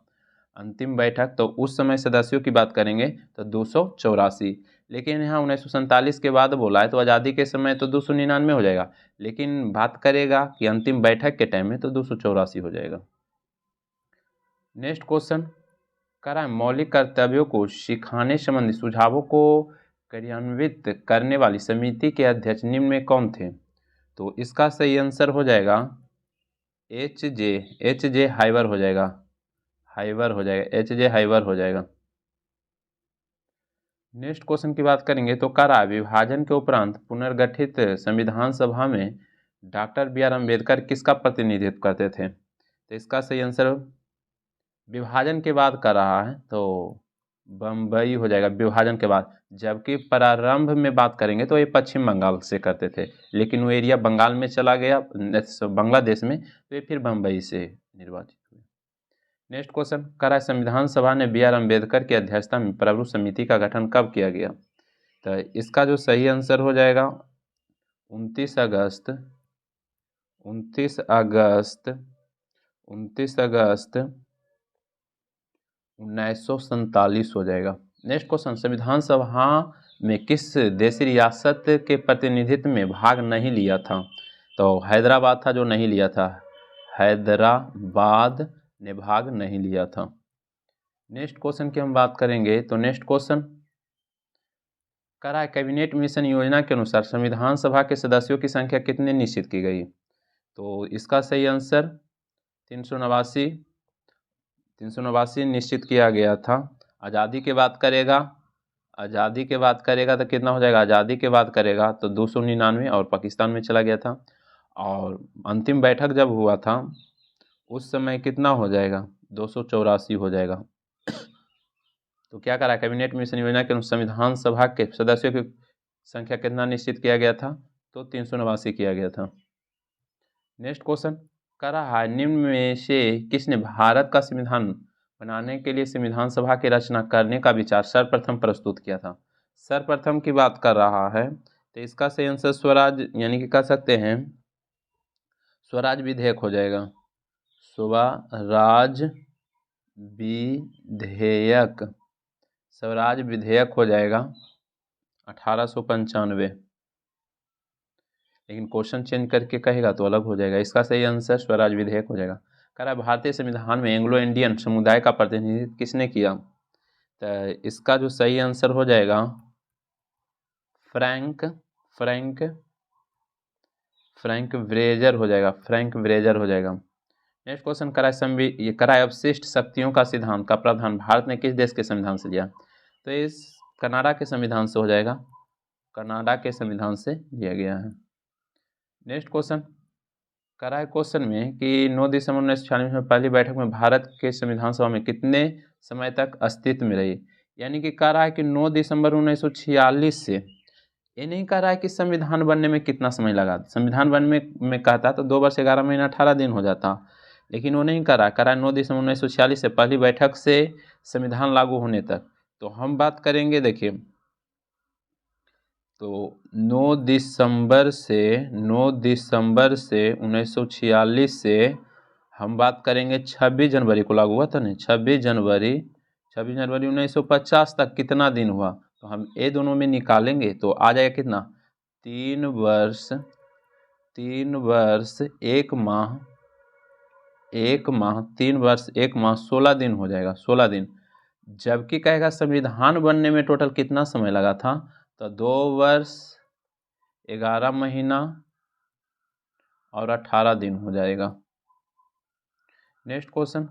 अंतिम बैठक, तो उस समय सदस्यों की बात करेंगे तो 284। लेकिन यहाँ 1947 के बाद बोला है तो आज़ादी के समय तो 299 हो जाएगा, लेकिन बात करेगा कि अंतिम बैठक के टाइम में तो 284 हो जाएगा। नेक्स्ट क्वेश्चन कह रहा है मौलिक कर्तव्यों को सिखाने संबंधी सुझावों को कार्यान्वित करने वाली समिति के अध्यक्ष निम्न में कौन थे? तो इसका सही आंसर हो जाएगा एच जे हाइवर हो जाएगा, एच जे हाइवर हो जाएगा। नेक्स्ट क्वेश्चन की बात करेंगे तो कह रहा है विभाजन के उपरांत पुनर्गठित संविधान सभा में डॉक्टर बी आर अम्बेडकर किसका प्रतिनिधित्व करते थे? तो इसका सही आंसर विभाजन के बाद कर रहा है तो बम्बई हो जाएगा, विभाजन के बाद। जबकि प्रारंभ में बात करेंगे तो ये पश्चिम बंगाल से करते थे, लेकिन वो एरिया बंगाल में चला गया बांग्लादेश में, तो ये फिर बम्बई से निर्वाचित हुए। नेक्स्ट क्वेश्चन कह रहा है संविधान सभा ने बी आर अम्बेडकर की अध्यक्षता में प्रभु समिति का गठन कब किया गया? तो इसका जो सही आंसर हो जाएगा 29 अगस्त 1947 हो जाएगा। नेक्स्ट क्वेश्चन संविधान सभा में किस देशी रियासत के प्रतिनिधित्व में भाग नहीं लिया था? तो हैदराबाद था जो नहीं लिया था, हैदराबाद ने भाग नहीं लिया था। नेक्स्ट क्वेश्चन की हम बात करेंगे तो नेक्स्ट क्वेश्चन कह रहा है कैबिनेट मिशन योजना के अनुसार संविधान सभा के सदस्यों की संख्या कितनी निश्चित की गई? तो इसका सही आंसर 389 निश्चित किया गया था। आज़ादी के बात करेगा तो कितना हो जाएगा? आज़ादी के बात करेगा तो 299 और पाकिस्तान में चला गया था। और अंतिम बैठक जब हुआ था उस समय कितना हो जाएगा? 284 हो जाएगा। तो क्या करा कैबिनेट मिशन योजना के अनुसार संविधान सभा के सदस्यों की संख्या कितना निश्चित किया गया था? तो 389 किया गया था। नेक्स्ट क्वेश्चन कह रहा है निम्न में से किसने भारत का संविधान बनाने के लिए संविधान सभा की रचना करने का विचार सर्वप्रथम प्रस्तुत किया था? सर्वप्रथम की बात कर रहा है, तो इसका सही आंसर स्वराज यानी कि कह सकते हैं स्वराज विधेयक हो जाएगा। स्वराज विधेयक, स्वराज विधेयक हो जाएगा 1895। लेकिन क्वेश्चन चेंज करके कहेगा तो अलग हो जाएगा। इसका सही आंसर स्वराज विधेयक हो जाएगा। कह रहा है भारतीय संविधान में एंग्लो इंडियन समुदाय का प्रतिनिधित्व किसने किया? तो इसका जो सही आंसर हो जाएगा फ्रैंक व्रेजर हो जाएगा। फ्रैंक व्रेजर हो जाएगा। नेक्स्ट क्वेश्चन कराए अवशिष्ट शक्तियों का सिद्धांत का प्रावधान भारत ने किस देश के संविधान से लिया? तो इस कनाडा के संविधान से हो जाएगा। कनाडा के संविधान से लिया गया है। नेक्स्ट क्वेश्चन कराए क्वेश्चन में कि 9 दिसंबर 1946 में पहली बैठक में भारत के संविधान सभा में कितने समय तक अस्तित्व में रही? यानी कि कह रहा है कि 9 दिसंबर 1946 से, ये नहीं कह रहा है कि संविधान बनने में कितना समय लगा। संविधान बनने में कहता तो 2 वर्ष 11 महीना 18 दिन हो जाता, लेकिन वो नहीं कह रहा है 9 दिसंबर 1946 से पहली बैठक से संविधान लागू होने तक। तो हम बात करेंगे, देखिए, तो 9 दिसंबर से 1946 से हम बात करेंगे 26 जनवरी को लागू हुआ था ना। 26 जनवरी 1950 तक कितना दिन हुआ? तो हम ये दोनों में निकालेंगे तो आ जाएगा कितना? 3 वर्ष 1 माह 3 वर्ष 1 माह 16 दिन हो जाएगा। 16 दिन। जबकि कहेगा संविधान बनने में टोटल कितना समय लगा था? तो 2 वर्ष 11 महीना और 18 दिन हो जाएगा। नेक्स्ट क्वेश्चन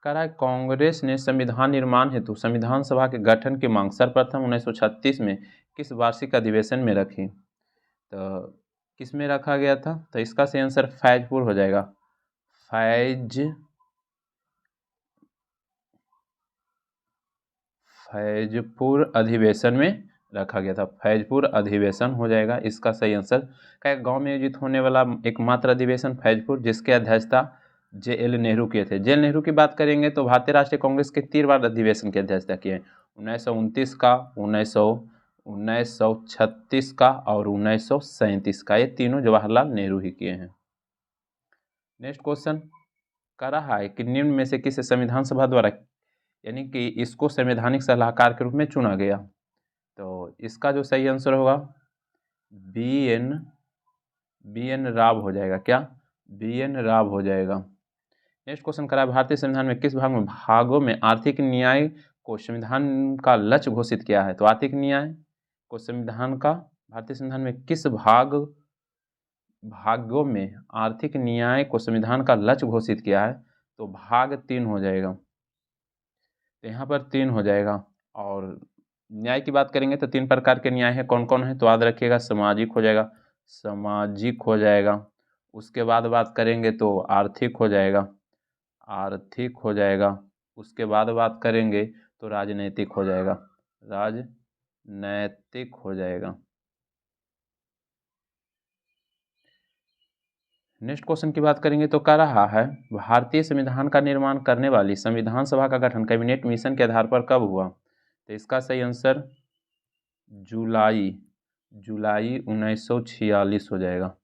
कह रहा है कांग्रेस ने संविधान निर्माण हेतु संविधान सभा के गठन की मांग सर्वप्रथम 1936 में किस वार्षिक अधिवेशन में रखी? तो किस में रखा गया था? तो इसका सही आंसर फैजपुर हो जाएगा। फैजपुर अधिवेशन में रखा गया था। फैजपुर अधिवेशन हो जाएगा इसका सही आंसर। क्या गांव में आयोजित होने वाला एकमात्र अधिवेशन फैजपुर, जिसके अध्यक्षता JL नेहरू किए थे। JL नेहरू की बात करेंगे तो भारतीय राष्ट्रीय कांग्रेस के 3 बार अधिवेशन की अध्यक्षता किए हैं। 1929 का, 1936 का और 1937 का। ये तीनों जवाहरलाल नेहरू ही किए हैं। नेक्स्ट क्वेश्चन कह रहा है कि निम्न में से किसे संविधान सभा द्वारा यानी कि इसको संवैधानिक सलाहकार के रूप में चुना गया? तो इसका जो सही आंसर होगा BN राव हो जाएगा। क्या? BN राव हो जाएगा। नेक्स्ट क्वेश्चन करा भारतीय संविधान में किस भागों में आर्थिक न्याय को संविधान का लक्ष्य घोषित किया है? तो आर्थिक न्याय को संविधान का भारतीय संविधान में किस भागों में आर्थिक न्याय को संविधान का लक्ष्य घोषित किया है? तो भाग 3 हो जाएगा। तो यहाँ पर 3 हो जाएगा। और न्याय की बात करेंगे तो 3 प्रकार के न्याय हैं। कौन कौन है? तो याद रखिएगा, सामाजिक हो जाएगा, उसके बाद बात करेंगे तो आर्थिक हो जाएगा, उसके बाद बात करेंगे तो राजनैतिक हो जाएगा। नेक्स्ट क्वेश्चन की बात करेंगे तो कह रहा है भारतीय संविधान का निर्माण करने वाली संविधान सभा का गठन कैबिनेट मिशन के आधार पर कब हुआ? तो इसका सही आंसर जुलाई 1946 हो जाएगा।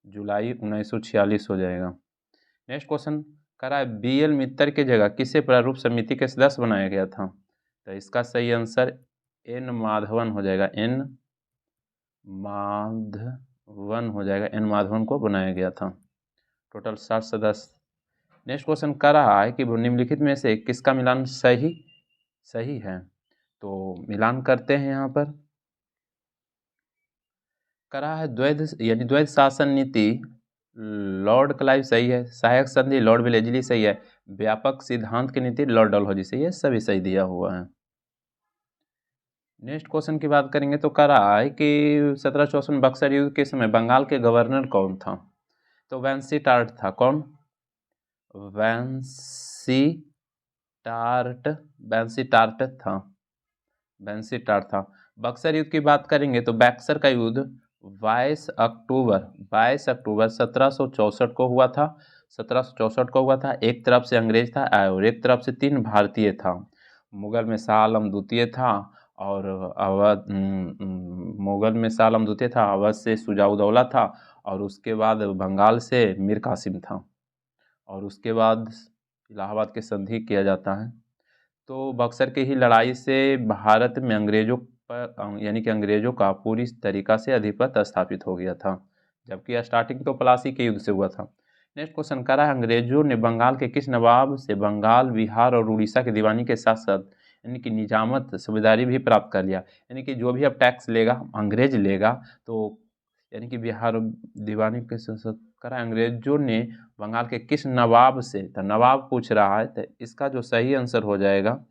जुलाई 1946 हो जाएगा। नेक्स्ट क्वेश्चन कह रहा है BL मित्तर की जगह किसे प्रारूप समिति के सदस्य बनाया गया था? तो इसका सही आंसर N माधवन हो जाएगा। N माधवन को बनाया गया था। टोटल 60 सदस्य। नेक्स्ट क्वेश्चन कह रहा है कि निम्नलिखित में से किसका मिलान सही है? तो मिलान करते हैं। यहाँ पर कह रहा है द्वैध शासन नीति लॉर्ड क्लाइव सही है, सहायक संधि लॉर्ड वेलेस्ली सही है, व्यापक सिद्धांत की नीति लॉर्ड डलहौजी सही है। सभी सही दिया हुआ है। नेक्स्ट क्वेश्चन की बात करेंगे तो कह रहा है कि 1754 बक्सर युद्ध के समय बंगाल के गवर्नर कौन था? तो वेंसीटार्ट था। कौन? वेंसीटार्ट था। बक्सर युद्ध की बात करेंगे तो बक्सर का युद्ध 22 अक्टूबर 1764 को हुआ था। एक तरफ से अंग्रेज था और एक तरफ से 3 भारतीय था। मुगल में शाह आलम द्वितीय था और अवध मुगल में शाह आलम द्वितीय था, अवध से शुजा-उद-दौला था और उसके बाद बंगाल से मीर कासिम था और उसके बाद इलाहाबाद की संधि किया जाता है। तो बक्सर की ही लड़ाई से भारत में अंग्रेजों पर यानी कि अंग्रेजों का पूरी तरीका से आधिपत्य स्थापित हो गया था, जबकि स्टार्टिंग तो प्लासी के युद्ध से हुआ था। नेक्स्ट क्वेश्चन कह रहा है अंग्रेजों ने बंगाल के किस नवाब से बंगाल, बिहार और उड़ीसा की दीवानी के साथ साथ यानी कि निजामत सूबेदारी भी प्राप्त कर लिया। यानी कि जो भी अब टैक्स लेगा अंग्रेज लेगा, तो यानी कि बिहार दीवानी के साथ साथ करा अंग्रेजों ने बंगाल के किस नवाब से, तो नवाब पूछ रहा है, तो इसका जो सही आंसर हो जाएगा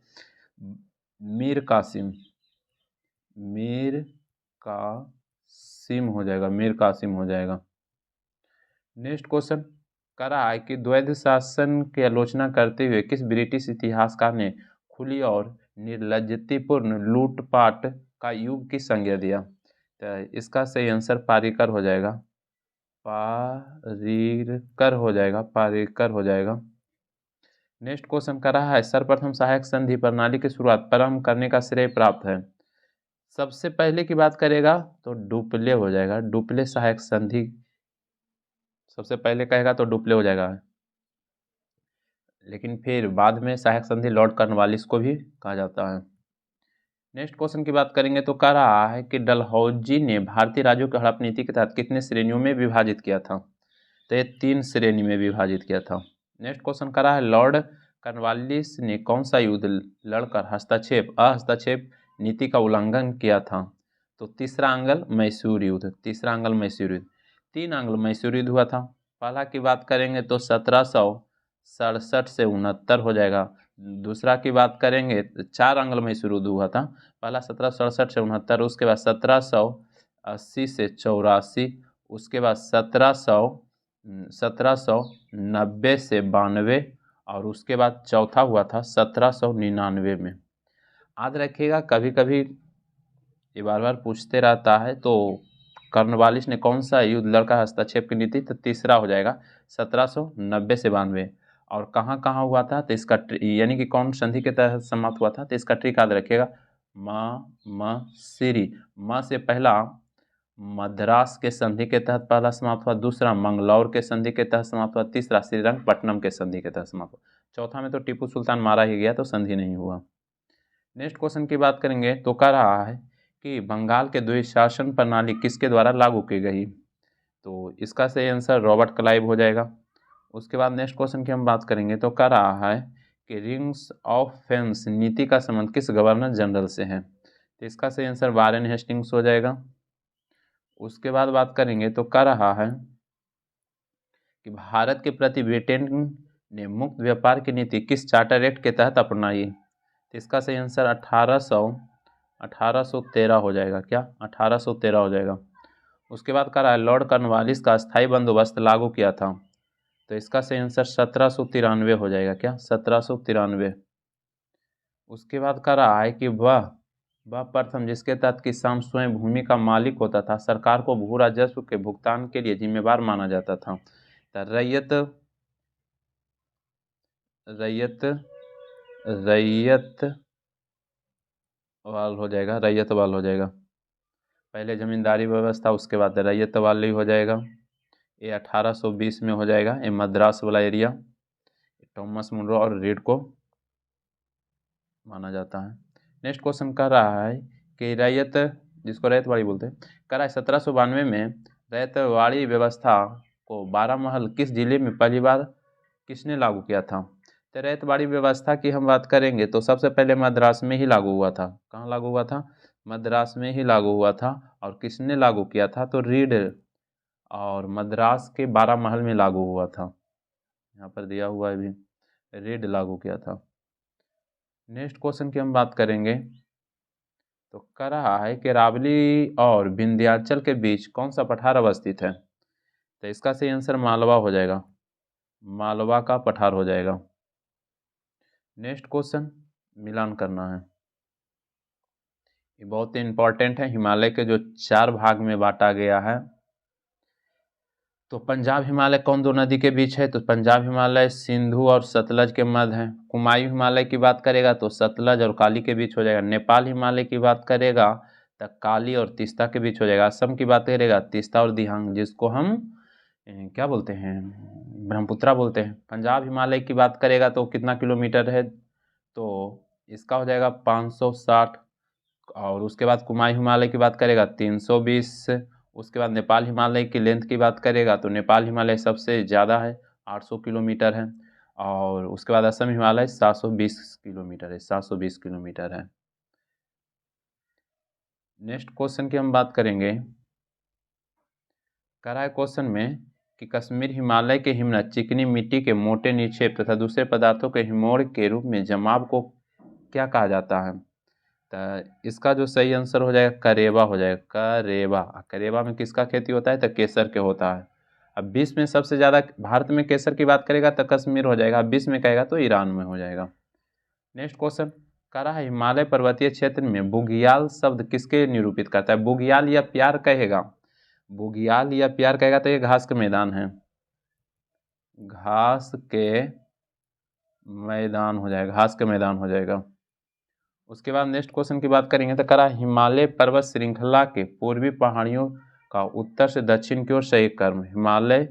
मीर कासिम, मीर कासिम हो जाएगा, मीर कासिम हो जाएगा। नेक्स्ट क्वेश्चन कह रहा है कि द्वैध शासन की आलोचना करते हुए किस ब्रिटिश इतिहासकार ने खुली और निर्लज्जतीपूर्ण लूटपाट का युग की संज्ञा दिया? तो इसका सही आंसर पारीकर हो जाएगा, पारीकर हो जाएगा, पारीकर हो जाएगा। नेक्स्ट क्वेश्चन कर रहा है सर्वप्रथम सहायक संधि प्रणाली की शुरुआत प्रारंभ करने का श्रेय प्राप्त है। सबसे पहले की बात करेगा तो डुप्ले हो जाएगा, डुप्ले सहायक संधि सबसे पहले कहेगा तो डुप्ले हो जाएगा, लेकिन फिर बाद में सहायक संधि लॉर्ड कॉर्नवालिस को भी कहा जाता है। नेक्स्ट क्वेश्चन की बात करेंगे तो कह रहा है कि डलहौजी ने भारतीय राज्यों की हड़प नीति के तहत कितने श्रेणियों में विभाजित किया था? तो ये 3 श्रेणी में विभाजित किया था। नेक्स्ट क्वेश्चन कर रहा है लॉर्ड कॉर्नवालिस ने कौन सा युद्ध लड़कर हस्तक्षेप नीति का उल्लंघन किया था? तो तीसरा आंग्ल मैसूर युद्ध, तीसरा आंग्ल मैसूर युद्ध। 3 आंग्ल मैसूर युद्ध हुआ था। पहला की बात करेंगे तो 1767 से 69 हो जाएगा। दूसरा की बात करेंगे तो 4 आंग्ल मैसूर युद्ध हुआ था। पहला 1767 से 69, उसके बाद 1780 से 84, उसके बाद 1790 से 92 और उसके बाद चौथा हुआ था 1799 में। याद रखिएगा कभी कभी ये बार बार पूछते रहता है। तो कॉर्नवालिस ने कौन सा युद्ध लड़का हस्तक्षेप की नीति? तो तीसरा हो जाएगा 1790 से 92। और कहाँ कहाँ हुआ था? तो इसका यानी कि कौन संधि के तहत समाप्त हुआ था? तो इसका ट्रिक याद रखिएगा सीरी, से पहला मद्रास के संधि के तहत पहला समाप्त हुआ, दूसरा मंगलौर के संधि के तहत समाप्त हुआ, तीसरा श्रीरंगपट्टनम के संधि के तहत समाप्त हुआ, चौथा में तो टीपू सुल्तान मारा ही गया तो संधि नहीं हुआ। नेक्स्ट क्वेश्चन की बात करेंगे तो कह रहा है कि बंगाल के द्विशासन प्रणाली किसके द्वारा लागू की गई? तो इसका सही आंसर रॉबर्ट क्लाइव हो जाएगा। उसके बाद नेक्स्ट क्वेश्चन की हम बात करेंगे तो कह रहा है कि रिंग्स ऑफ फेंस नीति का संबंध किस गवर्नर जनरल से है? तो इसका सही आंसर वारेन हेस्टिंग्स हो जाएगा। उसके बाद बात करेंगे तो कह रहा है कि भारत के प्रति ब्रिटेन ने मुक्त व्यापार की नीति किस चार्टर एक्ट के तहत अपनाई? तो इसका सही आंसर 1813 हो जाएगा। क्या 1813 हो जाएगा। उसके बाद कह रहा है लॉर्ड कॉर्नवालिस का अस्थायी बंदोबस्त लागू किया था। तो इसका सही आंसर 1793 हो जाएगा। क्या 1793। उसके बाद कह रहा है कि वह प्रथम जिसके तहत किसान स्वयं भूमि का मालिक होता था, सरकार को भू राजस्व के भुगतान के लिए जिम्मेवार माना जाता था। तो रैयतवाल हो जाएगा, रैयतवाल हो जाएगा। पहले जमींदारी व्यवस्था, उसके बाद रैयतवाली हो जाएगा। ये 1820 में हो जाएगा। ये मद्रास वाला एरिया थॉमस मुनरो और रीड को माना जाता है। नेक्स्ट क्वेश्चन कर रहा है कि रैयत, जिसको रैयतवाड़ी बोलते हैं, कह रहा है 1792 में रैयतवाड़ी व्यवस्था को 12 महल किस जिले में पहली बार किसने लागू किया था? तो रैयतवाड़ी व्यवस्था की हम बात करेंगे तो सबसे पहले मद्रास में ही लागू हुआ था। कहाँ लागू हुआ था? मद्रास में ही लागू हुआ था। और किसने लागू किया था? तो रीड और मद्रास के 12 महल में लागू हुआ था। यहाँ पर दिया हुआ है भी, रीड लागू किया था। नेक्स्ट क्वेश्चन की हम बात करेंगे तो कह रहा है कि रावली और विंध्याचल के बीच कौन सा पठार अवस्थित है? तो इसका सही आंसर मालवा हो जाएगा, मालवा का पठार हो जाएगा। नेक्स्ट क्वेश्चन मिलान करना है, ये बहुत ही इंपॉर्टेंट है। हिमालय के जो 4 भाग में बांटा गया है, तो पंजाब हिमालय कौन दो नदी के बीच है? तो पंजाब हिमालय सिंधु और सतलज के मध्य है। कुमायूं हिमालय की बात करेगा तो सतलज और काली के बीच हो जाएगा। नेपाल हिमालय की बात करेगा तो काली और तीस्ता के बीच हो जाएगा। असम की बात करेगा तीस्ता और दिहांग, जिसको हम क्या बोलते हैं, ब्रह्मपुत्रा बोलते हैं। पंजाब हिमालय की बात करेगा तो कितना किलोमीटर है? तो इसका हो जाएगा 560। और उसके बाद कुमायूं हिमालय की बात करेगा 320। उसके बाद नेपाल हिमालय की लेंथ की बात करेगा तो नेपाल हिमालय सबसे ज़्यादा है, 800 किलोमीटर है। और उसके बाद असम हिमालय 720 किलोमीटर है, 720 किलोमीटर है। नेक्स्ट क्वेश्चन की हम बात करेंगे। करा है क्वेश्चन में कि कश्मीर हिमालय के हिमनद चिकनी मिट्टी के मोटे निक्षेप तथा दूसरे पदार्थों के हिमोड़ के रूप में जमाव को क्या कहा जाता है? तो इसका जो सही आंसर हो जाएगा करेबा हो जाएगा। करेबा। करेबा में किसका खेती होता है? तो केसर के होता है। अब विश्व में सबसे ज़्यादा भारत में केसर की बात करेगा तो कश्मीर हो जाएगा। अब विश्व में कहेगा तो ईरान में हो जाएगा। नेक्स्ट क्वेश्चन कह रहा है हिमालय पर्वतीय क्षेत्र में बुग्याल शब्द किसके निरूपित करता है? बुग्याल या प्यार कहेगा? बुग्याल या प्यार कहेगा तो ये घास के मैदान है। घास के मैदान हो जाएगा, घास के मैदान हो जाएगा। उसके बाद नेक्स्ट क्वेश्चन की बात करेंगे तो करा हिमालय पर्वत श्रृंखला के पूर्वी पहाड़ियों का उत्तर से दक्षिण की ओर सही क्रम। हिमालय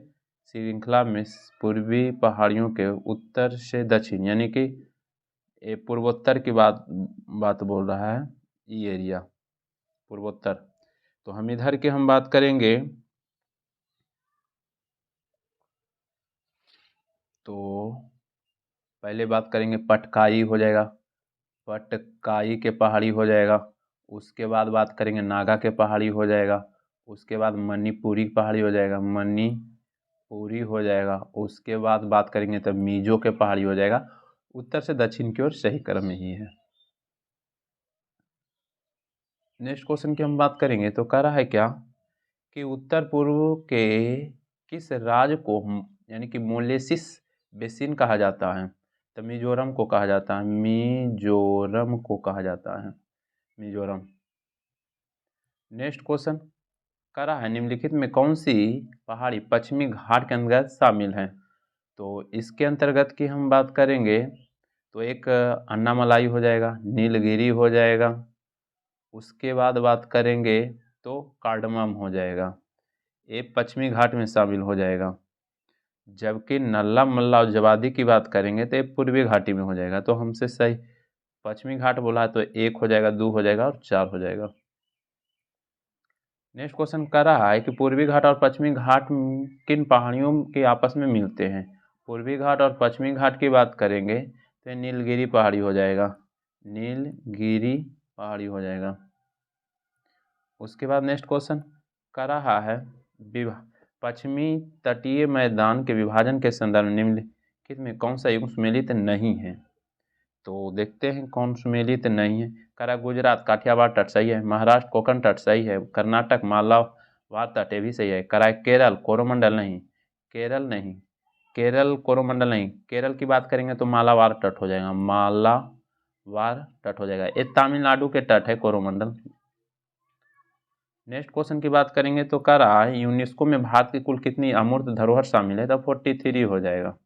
श्रृंखला में पूर्वी पहाड़ियों के उत्तर से दक्षिण यानी कि ये पूर्वोत्तर की बात बोल रहा है, ये एरिया पूर्वोत्तर। तो हम इधर की हम बात करेंगे तो पहले बात करेंगे पटकाई हो जाएगा, पटकाई के पहाड़ी हो जाएगा। उसके बाद बात करेंगे नागा के पहाड़ी हो जाएगा। उसके बाद मणिपुरी पहाड़ी हो जाएगा, मणिपुरी हो जाएगा। उसके बाद बात करेंगे तो मिजो के पहाड़ी हो जाएगा। उत्तर से दक्षिण की ओर सही क्रम में ही है। नेक्स्ट क्वेश्चन की हम बात करेंगे तो कह रहा है क्या कि उत्तर पूर्व के किस राज्य को यानी कि मोलेसिस बेसिन कहा जाता है? तो मिजोरम को कहा जाता है, मिजोरम को कहा जाता है, मिजोरम। नेक्स्ट क्वेश्चन कह रहा है निम्नलिखित में कौन सी पहाड़ी पश्चिमी घाट के अंतर्गत शामिल है? तो इसके अंतर्गत की हम बात करेंगे तो एक अन्नामलाई हो जाएगा, नीलगिरी हो जाएगा। उसके बाद बात करेंगे तो कार्डमम हो जाएगा, ये पश्चिमी घाट में शामिल हो जाएगा। जबकि नल्ला मल्ला और जवादी की बात करेंगे तो ये पूर्वी घाटी में हो जाएगा। तो हमसे सही पश्चिमी घाट बोला है तो 1 हो जाएगा, 2 हो जाएगा और 4 हो जाएगा। नेक्स्ट क्वेश्चन कर रहा है कि पूर्वी घाट और पश्चिमी घाट किन पहाड़ियों के आपस में मिलते हैं? पूर्वी घाट और पश्चिमी घाट की बात करेंगे तो नीलगिरी पहाड़ी हो जाएगा, नीलगिरी पहाड़ी हो जाएगा। उसके बाद नेक्स्ट क्वेश्चन कर रहा है पश्चिमी तटीय मैदान के विभाजन के संदर्भ में निम्नलिखित में कौन सा युग सुमेलित नहीं है? तो देखते हैं कौन सुमेलित नहीं है। करा गुजरात काठियावाड़ तट सही है, महाराष्ट्र कोकण तट सही है, कर्नाटक मालाबार तट ये भी सही है। करा केरल कोरोमंडल नहीं, केरल नहीं, केरल कोरोमंडल नहीं। केरल की बात करेंगे तो मालाबार तट हो जाएगा, मालाबार तट हो जाएगा। ये तमिलनाडु के तट है कोरोमंडल। नेक्स्ट क्वेश्चन की बात करेंगे तो कह रहा है यूनेस्को में भारत की कुल कितनी अमूर्त धरोहर शामिल है? तो 43 हो जाएगा।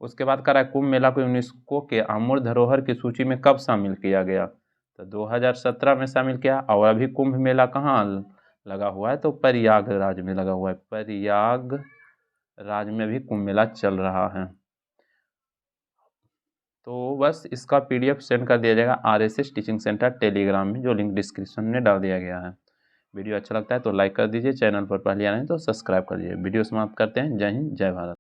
उसके बाद कह रहा है कुंभ मेला को यूनेस्को के अमूर्त धरोहर की सूची में कब शामिल किया गया? तो 2017 में शामिल किया। और अभी कुंभ मेला कहाँ लगा हुआ है? तो प्रयागराज में लगा हुआ है, प्रयागराज में भी कुंभ मेला चल रहा है। तो बस इसका PDF सेंड कर दिया जाएगा RSS टीचिंग सेंटर टेलीग्राम में, जो लिंक डिस्क्रिप्शन में डाल दिया गया है। वीडियो अच्छा लगता है तो लाइक कर दीजिए, चैनल पर पहले आए हैं तो सब्सक्राइब कर दीजिए। वीडियो समाप्त करते हैं। जय हिंद, जय भारत।